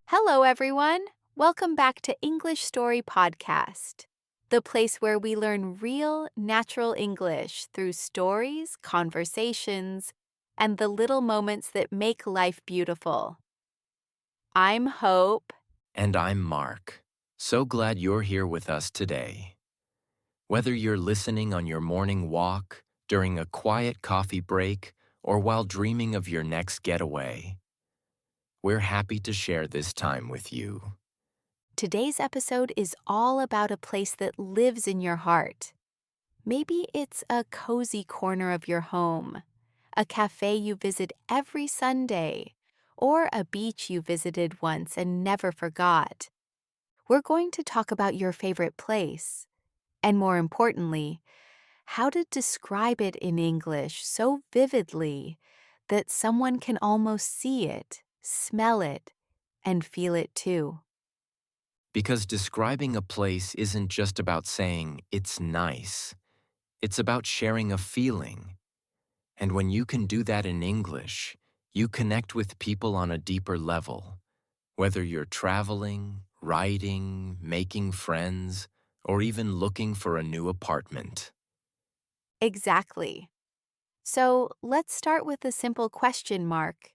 Hello, everyone. Welcome back to English Story Podcast, the place where we learn real, natural English through stories, conversations, and the little moments that make life beautiful. I'm Hope. And I'm Mark. So glad you're here with us today. Whether you're listening on your morning walk, during a quiet coffee break, or while dreaming of your next getaway, we're happy to share this time with you. Today's episode is all about a place that lives in your heart. Maybe it's a cozy corner of your home, a cafe you visit every Sunday, or a beach you visited once and never forgot. We're going to talk about your favorite place, and more importantly, how to describe it in English so vividly that someone can almost see it, smell it, and feel it too. Because describing a place isn't just about saying it's nice, it's about sharing a feeling. And when you can do that in English, you connect with people on a deeper level. Whether you're traveling, writing, making friends, or even looking for a new apartment. Exactly. So let's start with a simple question, Mark.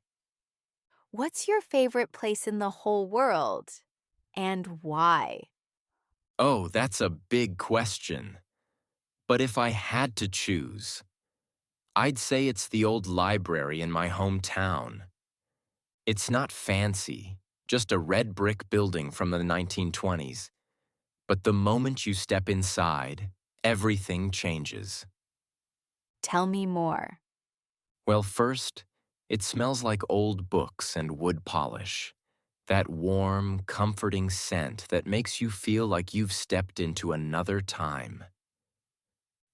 What's your favorite place in the whole world, and why? Oh, that's a big question. But if I had to choose, I'd say it's the old library in my hometown. It's not fancy, just a red brick building from the 1920s. But the moment you step inside, everything changes. Tell me more. Well, first, it smells like old books and wood polish. That warm, comforting scent that makes you feel like you've stepped into another time.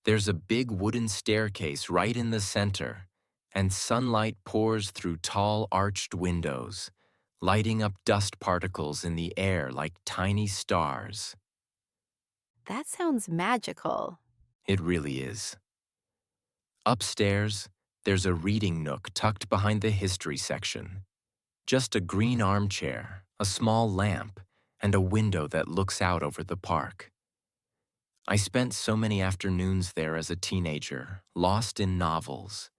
There's a big wooden staircase right in the center, and sunlight pours through tall arched windows, lighting up dust particles in the air like tiny stars. That sounds magical. It really is. Upstairs, there's a reading nook tucked behind the history section. Just a green armchair, a small lamp, and a window that looks out over the park. I spent so many afternoons there as a teenager, lost in novels.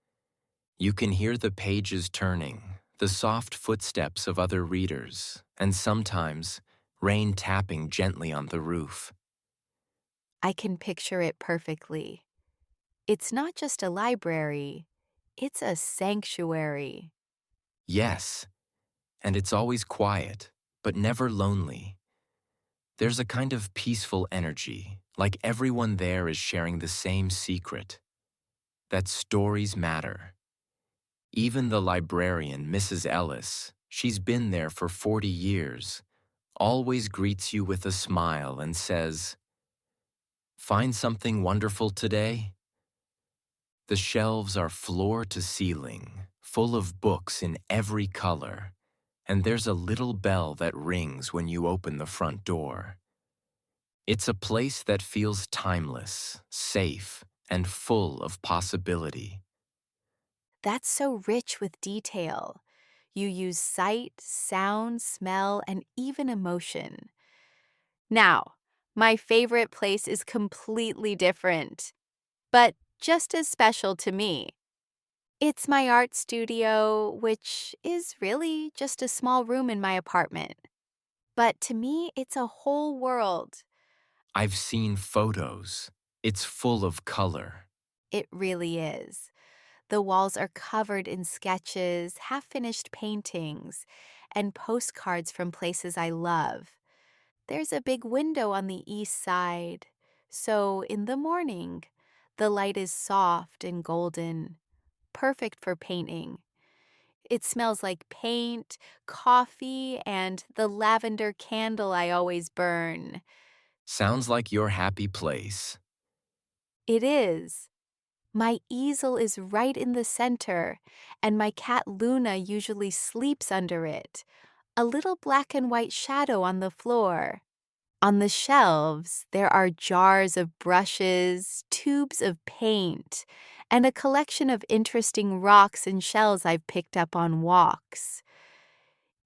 You can hear the pages turning, the soft footsteps of other readers, and sometimes rain tapping gently on the roof. I can picture it perfectly. It's not just a library, it's a sanctuary. Yes, and it's always quiet, but never lonely. There's a kind of peaceful energy, like everyone there is sharing the same secret, that stories matter. Even the librarian, Mrs. Ellis, she's been there for 40 years, always greets you with a smile and says, "Find something wonderful today?" The shelves are floor to ceiling, full of books in every color, and there's a little bell that rings when you open the front door. It's a place that feels timeless, safe, and full of possibility. That's so rich with detail. You use sight, sound, smell, and even emotion. Now, my favorite place is completely different, but just as special to me. It's my art studio, which is really just a small room in my apartment. But to me, it's a whole world. I've seen photos. It's full of color. It really is. The walls are covered in sketches, half finished paintings, and postcards from places I love. There's a big window on the east side, so in the morning, the light is soft and golden, perfect for painting. It smells like paint, coffee, and the lavender candle I always burn. Sounds like your happy place. It is. My easel is right in the center, and my cat Luna usually sleeps under it, a little black and white shadow on the floor. On the shelves, there are jars of brushes, tubes of paint, and a collection of interesting rocks and shells I've picked up on walks.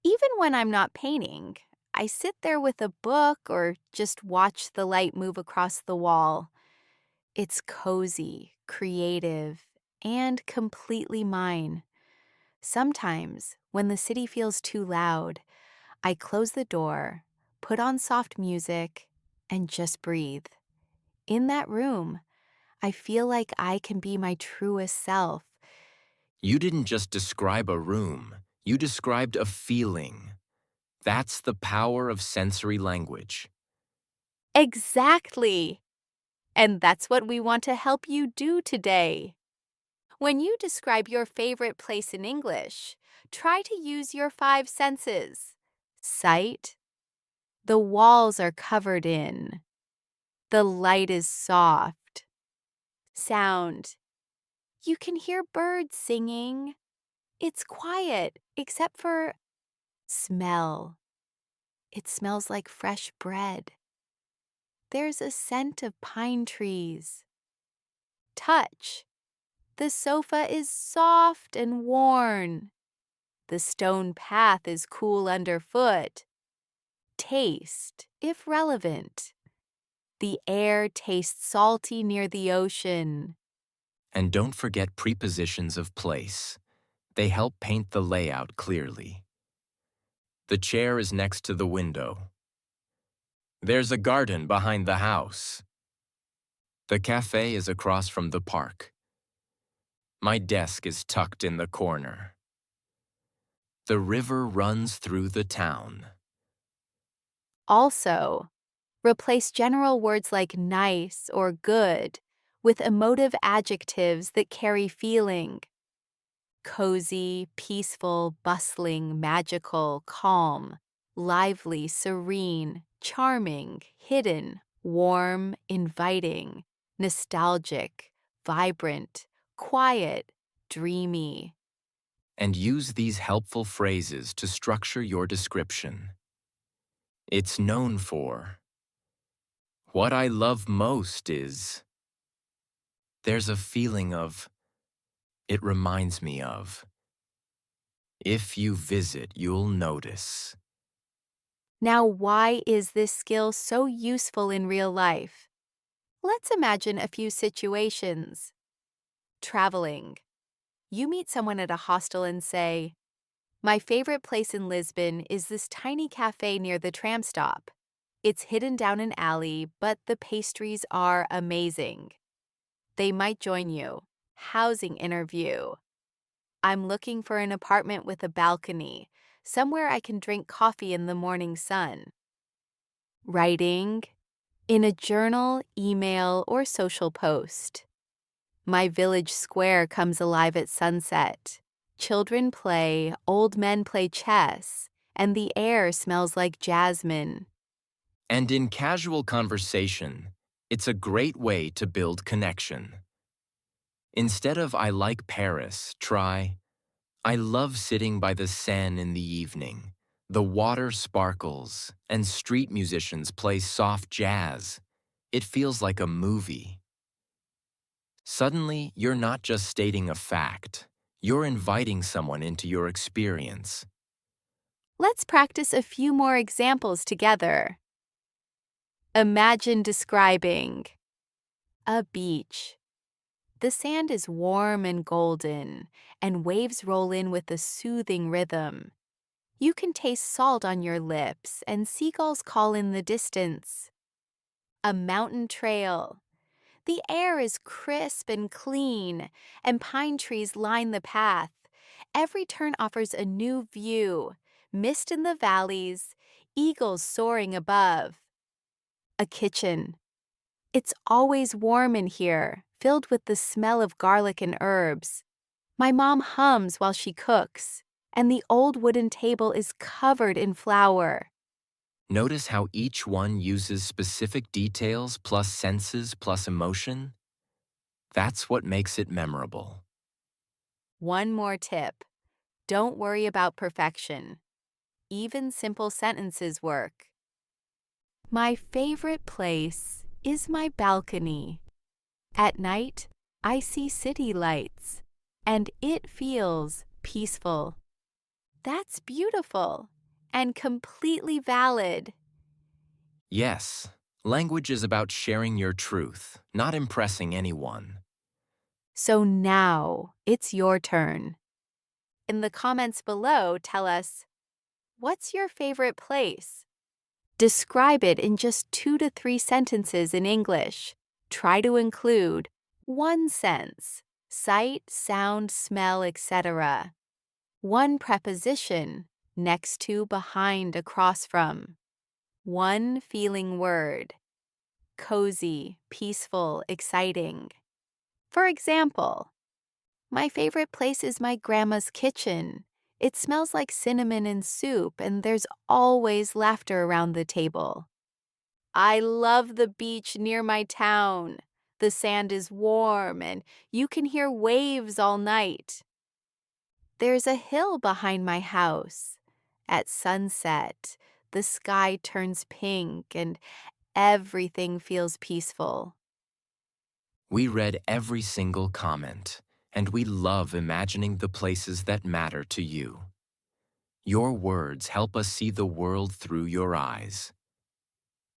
Even when I'm not painting, I sit there with a book or just watch the light move across the wall. It's cozy, creative, and completely mine. Sometimes, when the city feels too loud, I close the door, put on soft music, and just breathe. In that room, I feel like I can be my truest self. You didn't just describe a room, you described a feeling. That's the power of sensory language. Exactly! And that's what we want to help you do today. When you describe your favorite place in English, try to use your five senses. Sight, the walls are covered in. The light is soft. Sound, you can hear birds singing. It's quiet, except for smell. It smells like fresh bread. There's a scent of pine trees. Touch, the sofa is soft and worn. The stone path is cool underfoot. Taste, if relevant. The air tastes salty near the ocean. And don't forget prepositions of place. They help paint the layout clearly. The chair is next to the window. There's a garden behind the house. The cafe is across from the park. My desk is tucked in the corner. The river runs through the town. Also, replace general words like nice or good with emotive adjectives that carry feeling. Cozy, peaceful, bustling, magical, calm, lively, serene, charming, hidden, warm, inviting, nostalgic, vibrant, quiet, dreamy. And use these helpful phrases to structure your description. It's known for. What I love most is. There's a feeling of. It reminds me of. If you visit, you'll notice. Now, why is this skill so useful in real life? Let's imagine a few situations. Traveling. You meet someone at a hostel and say, "My favorite place in Lisbon is this tiny cafe near the tram stop. It's hidden down an alley, but the pastries are amazing." They might join you. Housing interview. "I'm looking for an apartment with a balcony, somewhere I can drink coffee in the morning sun." Writing. In a journal, email, or social post. "My village square comes alive at sunset. Children play, old men play chess, and the air smells like jasmine." And in casual conversation, it's a great way to build connection. Instead of I like Paris, try I love sitting by the Seine in the evening. The water sparkles, and street musicians play soft jazz. It feels like a movie. Suddenly, you're not just stating a fact. You're inviting someone into your experience. Let's practice a few more examples together. Imagine describing a beach. The sand is warm and golden, and waves roll in with a soothing rhythm. You can taste salt on your lips, and seagulls call in the distance. A mountain trail. The air is crisp and clean, and pine trees line the path. Every turn offers a new view: mist in the valleys, eagles soaring above. A kitchen. It's always warm in here, filled with the smell of garlic and herbs. My mom hums while she cooks, and the old wooden table is covered in flour. Notice how each one uses specific details plus senses plus emotion? That's what makes it memorable. One more tip. Don't worry about perfection. Even simple sentences work. My favorite place is my balcony. At night, I see city lights, and it feels peaceful. That's beautiful. and completely valid. Yes, language is about sharing your truth, not impressing anyone. So now it's your turn. In the comments below, tell us, what's your favorite place? Describe it in just 2 to 3 sentences in English. Try to include one sense, sight, sound, smell, etc. One preposition, next to, behind, across from. One feeling word, cozy, peaceful, exciting. For example, my favorite place is my grandma's kitchen. It smells like cinnamon and soup, and there's always laughter around the table. I love the beach near my town. The sand is warm, and you can hear waves all night. There's a hill behind my house. At sunset, the sky turns pink, and everything feels peaceful. We read every single comment, and we love imagining the places that matter to you. Your words help us see the world through your eyes.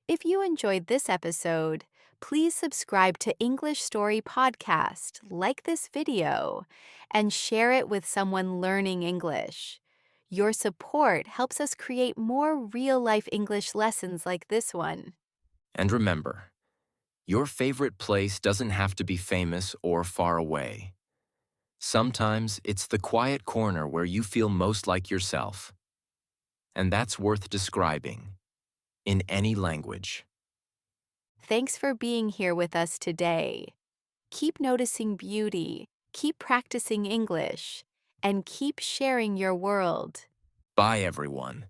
If you enjoyed this episode, please subscribe to English Story Podcast, like this video, and share it with someone learning English. Your support helps us create more real-life English lessons like this one. And remember, your favorite place doesn't have to be famous or far away. Sometimes it's the quiet corner where you feel most like yourself. And that's worth describing in any language. Thanks for being here with us today. Keep noticing beauty, keep practicing English, and keep sharing your world. Bye, everyone.